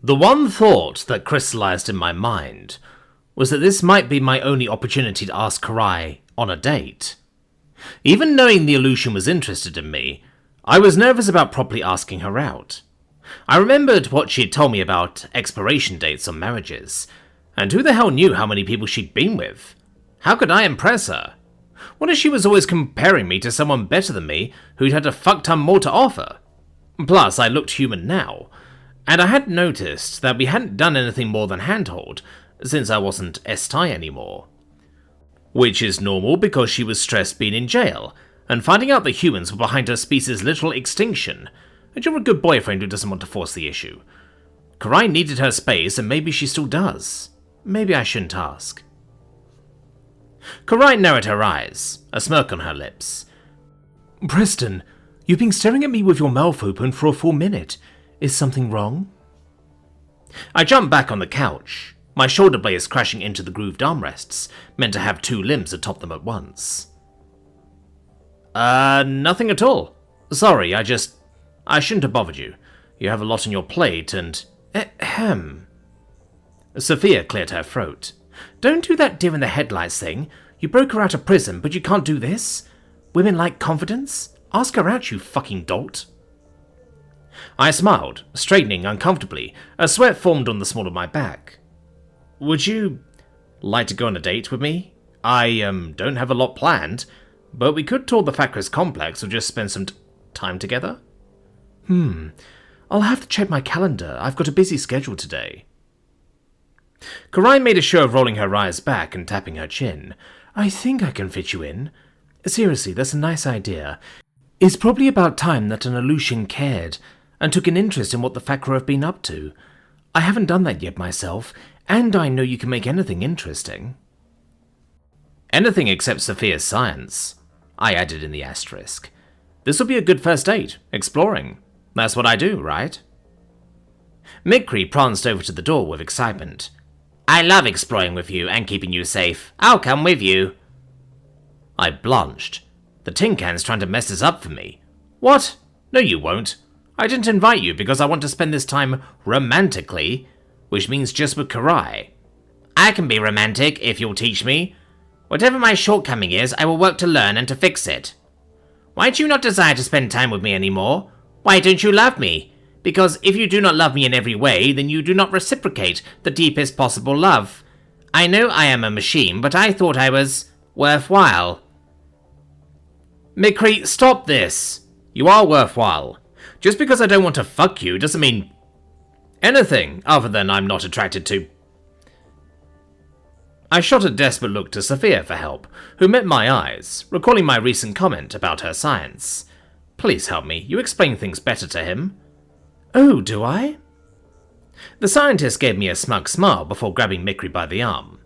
The one thought that crystallized in my mind was that this might be my only opportunity to ask Karai on a date. Even knowing the illusion was interested in me, I was nervous about properly asking her out. I remembered what she had told me about expiration dates on marriages, and who the hell knew how many people she'd been with? How could I impress her? What if she was always comparing me to someone better than me who'd had a fuck ton more to offer? Plus, I looked human now, and I had noticed that we hadn't done anything more than handhold since I wasn't STI anymore. Which is normal because she was stressed being in jail and finding out that humans were behind her species' literal extinction, and you're a good boyfriend who doesn't want to force the issue. Karai needed her space, and maybe she still does. Maybe I shouldn't ask. Karai narrowed her eyes, a smirk on her lips. Preston, you've been staring at me with your mouth open for a full minute. Is something wrong? I jumped back on the couch, my shoulder blades crashing into the grooved armrests, meant to have two limbs atop them at once. Nothing at all. Sorry, I shouldn't have bothered you. You have a lot on your plate and... Ahem. Sophia cleared her throat. Don't do that deer in the headlights thing. You broke her out of prison, but you can't do this? Women like confidence? Ask her out, you fucking dolt. I smiled, straightening uncomfortably. A sweat formed on the small of my back. Would you like to go on a date with me? I, don't have a lot planned, but we could tour the Thacker's complex or just spend some time together. I'll have to check my calendar. I've got a busy schedule today. Karai made a show of rolling her eyes back and tapping her chin. I think I can fit you in. Seriously, that's a nice idea. It's probably about time that an Aleutian cared and took an interest in what the Thacker have been up to. I haven't done that yet myself, and I know you can make anything interesting. Anything except Sophia's science, I added in the asterisk. This will be a good first date, exploring. That's what I do, right? Micky pranced over to the door with excitement. I love exploring with you and keeping you safe. I'll come with you. I blanched. The tin can's trying to mess this up for me. What? No, you won't. I didn't invite you because I want to spend this time romantically, which means just with Karai. I can be romantic if you'll teach me. Whatever my shortcoming is, I will work to learn and to fix it. Why do you not desire to spend time with me anymore? Why don't you love me? Because if you do not love me in every way, then you do not reciprocate the deepest possible love. I know I am a machine, but I thought I was worthwhile. Micky, stop this. You are worthwhile. Just because I don't want to fuck you doesn't mean anything other than I'm not attracted to... I shot a desperate look to Sophia for help, who met my eyes, recalling my recent comment about her science. Please help me, you explain things better to him. Oh, do I? The scientist gave me a smug smile before grabbing Micky by the arm.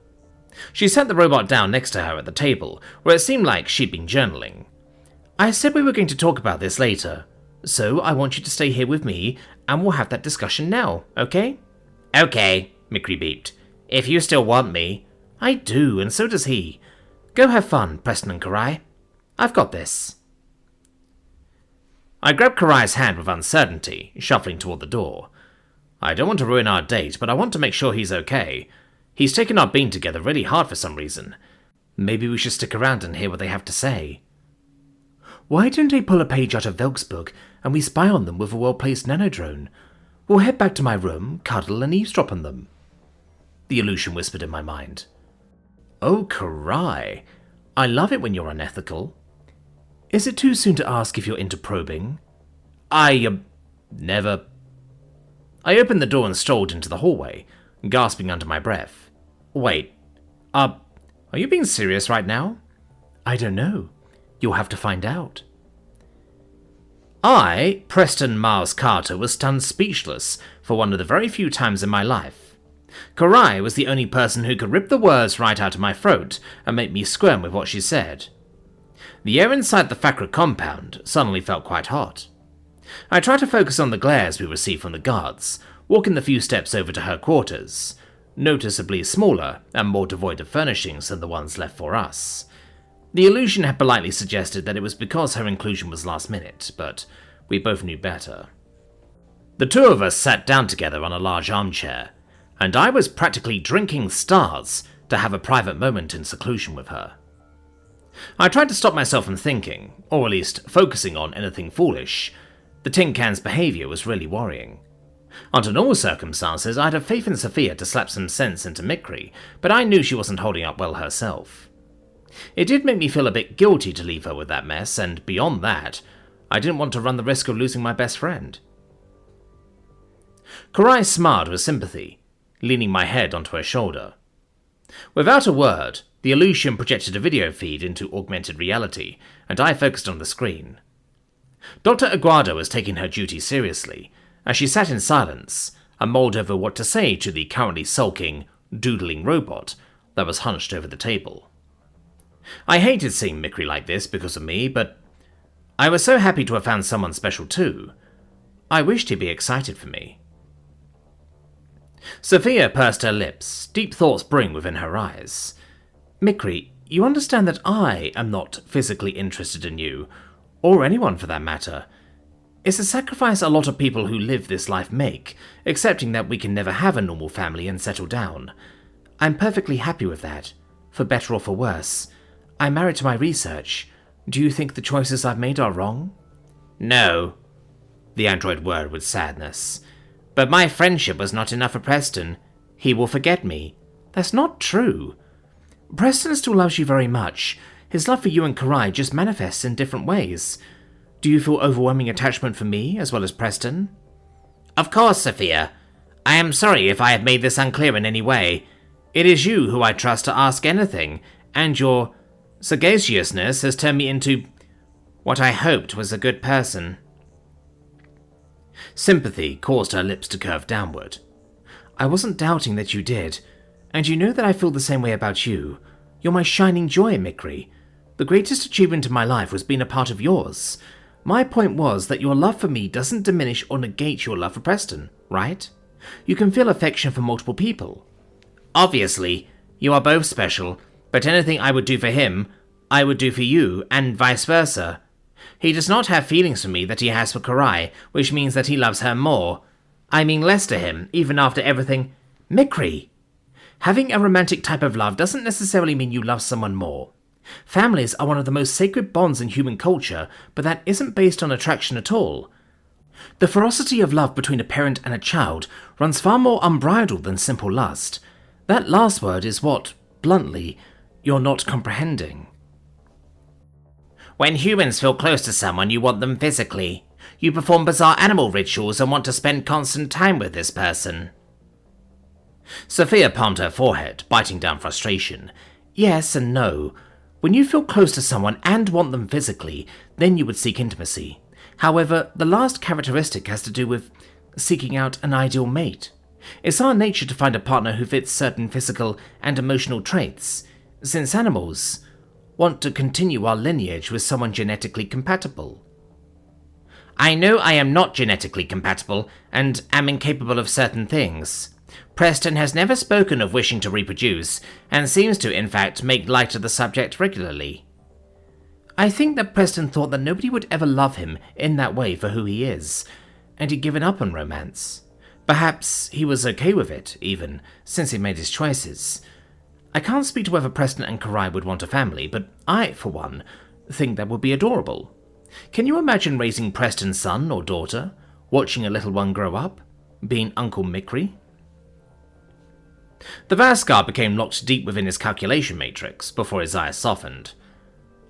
She sat the robot down next to her at the table, where it seemed like she'd been journaling. I said we were going to talk about this later, so I want you to stay here with me, and we'll have that discussion now, okay? Okay, Micky beeped. If you still want me. I do, and so does he. Go have fun, Preston and Karai. I've got this. I grabbed Karai's hand with uncertainty, shuffling toward the door. I don't want to ruin our date, but I want to make sure he's okay. He's taken our being together really hard for some reason. Maybe we should stick around and hear what they have to say. Why don't they pull a page out of Velk's book and we spy on them with a well-placed nanodrone? We'll head back to my room, cuddle, and eavesdrop on them. The illusion whispered in my mind. Oh, Karai. I love it when you're unethical. Is it too soon to ask if you're into probing? Never. I opened the door and strolled into the hallway, gasping under my breath. Wait, are you being serious right now? I don't know. You'll have to find out. I, Preston Miles Carter, was stunned speechless for one of the very few times in my life. Karai was the only person who could rip the words right out of my throat and make me squirm with what she said. The air inside the Thacker compound suddenly felt quite hot. I tried to focus on the glares we received from the guards, walking the few steps over to her quarters, noticeably smaller and more devoid of furnishings than the ones left for us. The illusion had politely suggested that it was because her inclusion was last minute, but we both knew better. The two of us sat down together on a large armchair, and I was practically drinking stars to have a private moment in seclusion with her. I tried to stop myself from thinking, or at least focusing on anything foolish. The tin can's behaviour was really worrying. Under normal circumstances, I'd have faith in Sophia to slap some sense into Micky, but I knew she wasn't holding up well herself. It did make me feel a bit guilty to leave her with that mess, and beyond that, I didn't want to run the risk of losing my best friend. Karai smiled with sympathy, leaning my head onto her shoulder. Without a word, the illusion projected a video feed into augmented reality, and I focused on the screen. Dr. Aguado was taking her duty seriously, as she sat in silence and mulled over what to say to the currently sulking, doodling robot that was hunched over the table. I hated seeing Micky like this because of me, but I was so happy to have found someone special too. I wished he'd be excited for me. Sophia pursed her lips, deep thoughts brewing within her eyes. Micky, you understand that I am not physically interested in you, or anyone for that matter. It's a sacrifice a lot of people who live this life make, accepting that we can never have a normal family and settle down. I'm perfectly happy with that, for better or for worse. I'm married to my research. Do you think the choices I've made are wrong? No, the android whirred with sadness. But my friendship was not enough for Preston. He will forget me. That's not true. Preston still loves you very much. His love for you and Karai just manifests in different ways. Do you feel overwhelming attachment for me as well as Preston? Of course, Sophia. I am sorry if I have made this unclear in any way. It is you who I trust to ask anything, and your sagaciousness has turned me into what I hoped was a good person. Sympathy caused her lips to curve downward. I wasn't doubting that you did, and you know that I feel the same way about you. You're my shining joy, Micky. The greatest achievement in my life was being a part of yours. My point was that your love for me doesn't diminish or negate your love for Preston, right? You can feel affection for multiple people. Obviously, you are both special, but anything I would do for him, I would do for you, and vice versa. He does not have feelings for me that he has for Karai, which means that he loves her more. I mean less to him, even after everything. Micky! Having a romantic type of love doesn't necessarily mean you love someone more. Families are one of the most sacred bonds in human culture, but that isn't based on attraction at all. The ferocity of love between a parent and a child runs far more unbridled than simple lust. That last word is what, bluntly, you're not comprehending. When humans feel close to someone, you want them physically. You perform bizarre animal rituals and want to spend constant time with this person. Sophia palmed her forehead, biting down frustration. Yes and no. When you feel close to someone and want them physically, then you would seek intimacy. However, the last characteristic has to do with seeking out an ideal mate. It's our nature to find a partner who fits certain physical and emotional traits, since animals want to continue our lineage with someone genetically compatible. I know I am not genetically compatible and am incapable of certain things. Preston has never spoken of wishing to reproduce, and seems to, in fact, make light of the subject regularly. I think that Preston thought that nobody would ever love him in that way for who he is, and he'd given up on romance. Perhaps he was okay with it, even, since he made his choices. I can't speak to whether Preston and Karai would want a family, but I, for one, think that would be adorable. Can you imagine raising Preston's son or daughter, watching a little one grow up, being Uncle Micky? The Vascar became locked deep within his calculation matrix before his eyes softened.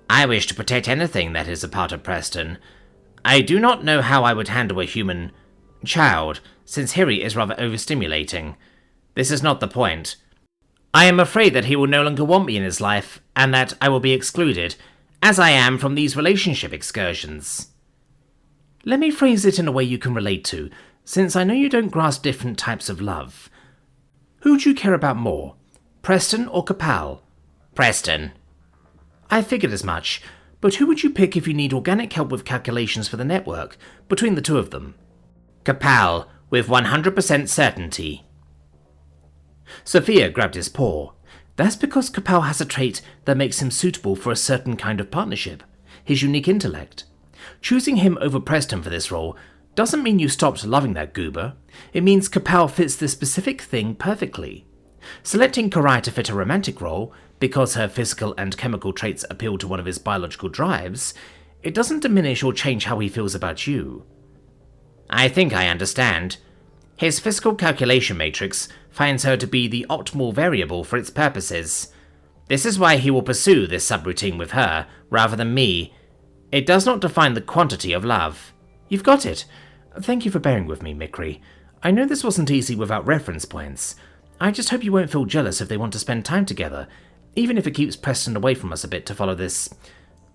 I wish to protect anything that is a part of Preston. I do not know how I would handle a human child, since Hiri is rather overstimulating. This is not the point. I am afraid that he will no longer want me in his life, and that I will be excluded, as I am from these relationship excursions. Let me phrase it in a way you can relate to, since I know you don't grasp different types of love. Who do you care about more, Preston or Kapal? Preston. I figured as much, but who would you pick if you need organic help with calculations for the network, between the two of them? Kapal, with 100% certainty. Sophia grabbed his paw. That's because Kapal has a trait that makes him suitable for a certain kind of partnership, his unique intellect. Choosing him over Preston for this role doesn't mean you stopped loving that goober. It means Kapow fits this specific thing perfectly. Selecting Karai to fit a romantic role because her physical and chemical traits appeal to one of his biological drives, it doesn't diminish or change how he feels about you. I think I understand. His physical calculation matrix finds her to be the optimal variable for its purposes. This is why he will pursue this subroutine with her, rather than me. It does not define the quantity of love. You've got it. Thank you for bearing with me, Micky. I know this wasn't easy without reference points. I just hope you won't feel jealous if they want to spend time together, even if it keeps Preston away from us a bit to follow this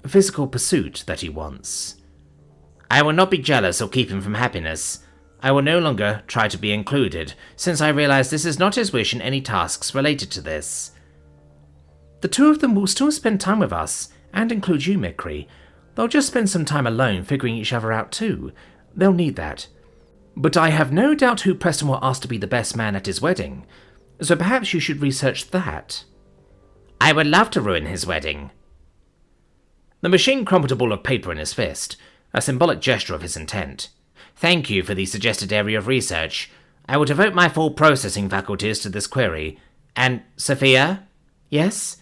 physical pursuit that he wants. I will not be jealous or keep him from happiness. I will no longer try to be included, since I realize this is not his wish in any tasks related to this. The two of them will still spend time with us, and include you, Micky. They'll just spend some time alone figuring each other out too. They'll need that. But I have no doubt who Preston will ask to be the best man at his wedding, so perhaps you should research that. I would love to ruin his wedding. The machine crumpled a ball of paper in his fist, a symbolic gesture of his intent. Thank you for the suggested area of research. I will devote my full processing faculties to this query. And, Sophia? Yes?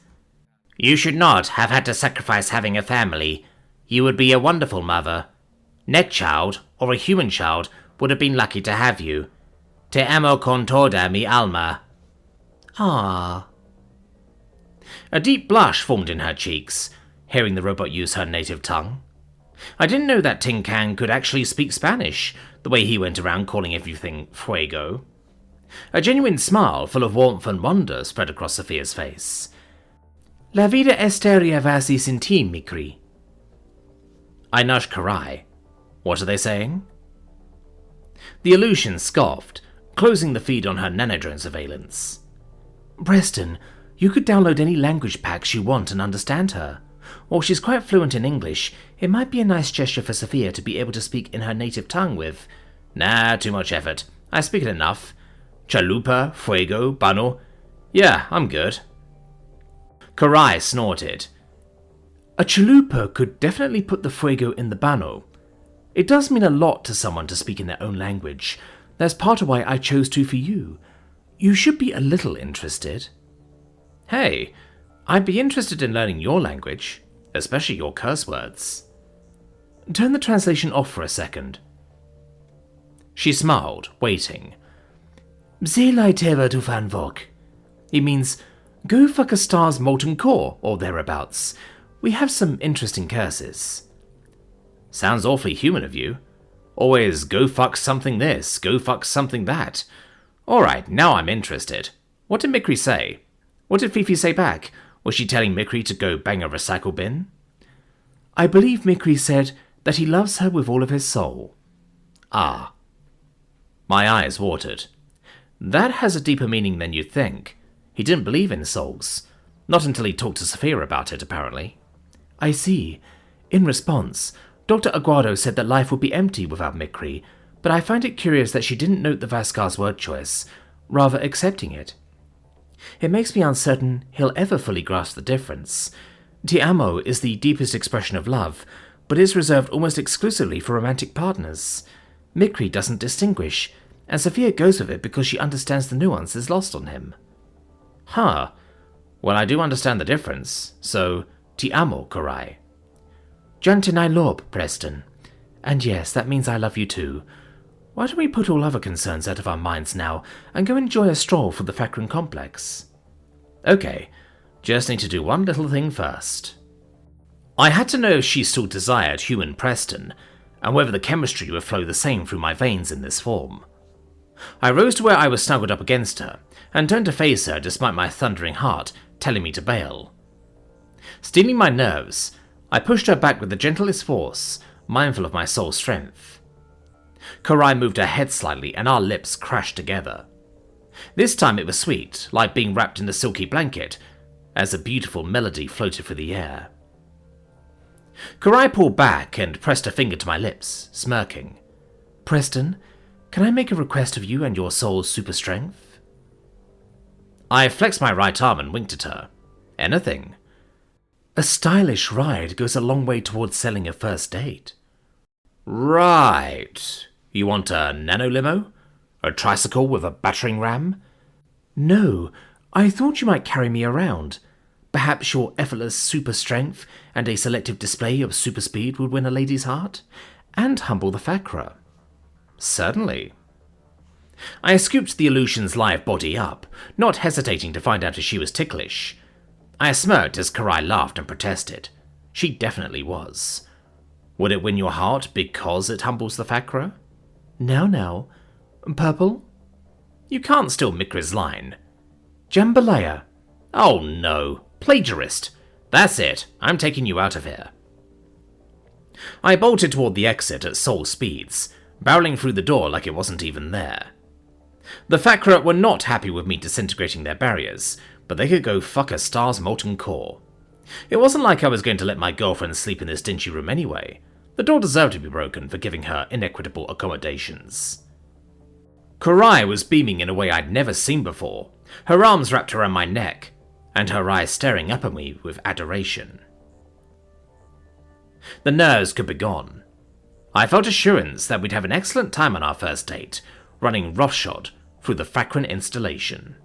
You should not have had to sacrifice having a family. You would be a wonderful mother. Net child, or a human child, would have been lucky to have you. Te amo con toda mi alma. Ah. A deep blush formed in her cheeks, hearing the robot use her native tongue. I didn't know that Tin Can could actually speak Spanish, the way he went around calling everything fuego. A genuine smile full of warmth and wonder spread across Sophia's face. La vida esteria vasi sin ti, Micky. I nudged Karai. What are they saying? The illusion scoffed, closing the feed on her nanodrone surveillance. Preston, you could download any language packs you want and understand her. While she's quite fluent in English, it might be a nice gesture for Sophia to be able to speak in her native tongue with... Nah, too much effort. I speak it enough. Chalupa, fuego, bano. Yeah, I'm good. Karai snorted. A chalupa could definitely put the fuego in the bano. It does mean a lot to someone to speak in their own language. That's part of why I chose to for you. You should be a little interested. Hey, I'd be interested in learning your language, especially your curse words. Turn the translation off for a second. She smiled, waiting. Zelai teva tu fan vok. It means, go fuck a star's molten core, or thereabouts. We have some interesting curses. Sounds awfully human of you. Always go fuck something this, go fuck something that. Alright, now I'm interested. What did Micky say? What did Fifi say back? Was she telling Micky to go bang a recycle bin? I believe Micky said that he loves her with all of his soul. Ah. My eyes watered. That has a deeper meaning than you'd think. He didn't believe in souls. Not until he talked to Sophia about it, apparently. I see. In response, Dr. Aguado said that life would be empty without Micky, but I find it curious that she didn't note the Vascar's word choice, rather accepting it. It makes me uncertain he'll ever fully grasp the difference. Ti amo is the deepest expression of love, but is reserved almost exclusively for romantic partners. Micky doesn't distinguish, and Sophia goes with it because she understands the nuances lost on him. Huh. Well, I do understand the difference, so ti amo, Karai. Jantinai lob, Preston. And yes, that means I love you too. Why don't we put all other concerns out of our minds now and go enjoy a stroll for the Fakran complex? Okay, just need to do one little thing first. I had to know if she still desired human Preston, and whether the chemistry would flow the same through my veins in this form. I rose to where I was snuggled up against her, and turned to face her despite my thundering heart telling me to bail. Steeling my nerves, I pushed her back with the gentlest force, mindful of my soul's strength. Karai moved her head slightly and our lips crashed together. This time it was sweet, like being wrapped in a silky blanket, as a beautiful melody floated through the air. Karai pulled back and pressed a finger to my lips, smirking. Preston, can I make a request of you and your soul's super strength? I flexed my right arm and winked at her. Anything. A stylish ride goes a long way towards selling a first date. Right. You want a nano limo? A tricycle with a battering ram? No, I thought you might carry me around. Perhaps your effortless super strength and a selective display of super speed would win a lady's heart, and humble the Fakra. Certainly. I scooped the Aleutian's live body up, not hesitating to find out if she was ticklish. I smirked as Karai laughed and protested. She definitely was. Would it win your heart because it humbles the Fakra? Now. Purple? You can't steal Mikra's line. Jambalaya. Oh no, plagiarist. That's it, I'm taking you out of here. I bolted toward the exit at soul speeds, barreling through the door like it wasn't even there. The Fakra were not happy with me disintegrating their barriers, but they could go fuck a star's molten core. It wasn't like I was going to let my girlfriend sleep in this dingy room anyway. The door deserved to be broken for giving her inequitable accommodations. Karai was beaming in a way I'd never seen before, her arms wrapped around my neck, and her eyes staring up at me with adoration. The nerves could be gone. I felt assurance that we'd have an excellent time on our first date, running roughshod through the Fakran installation.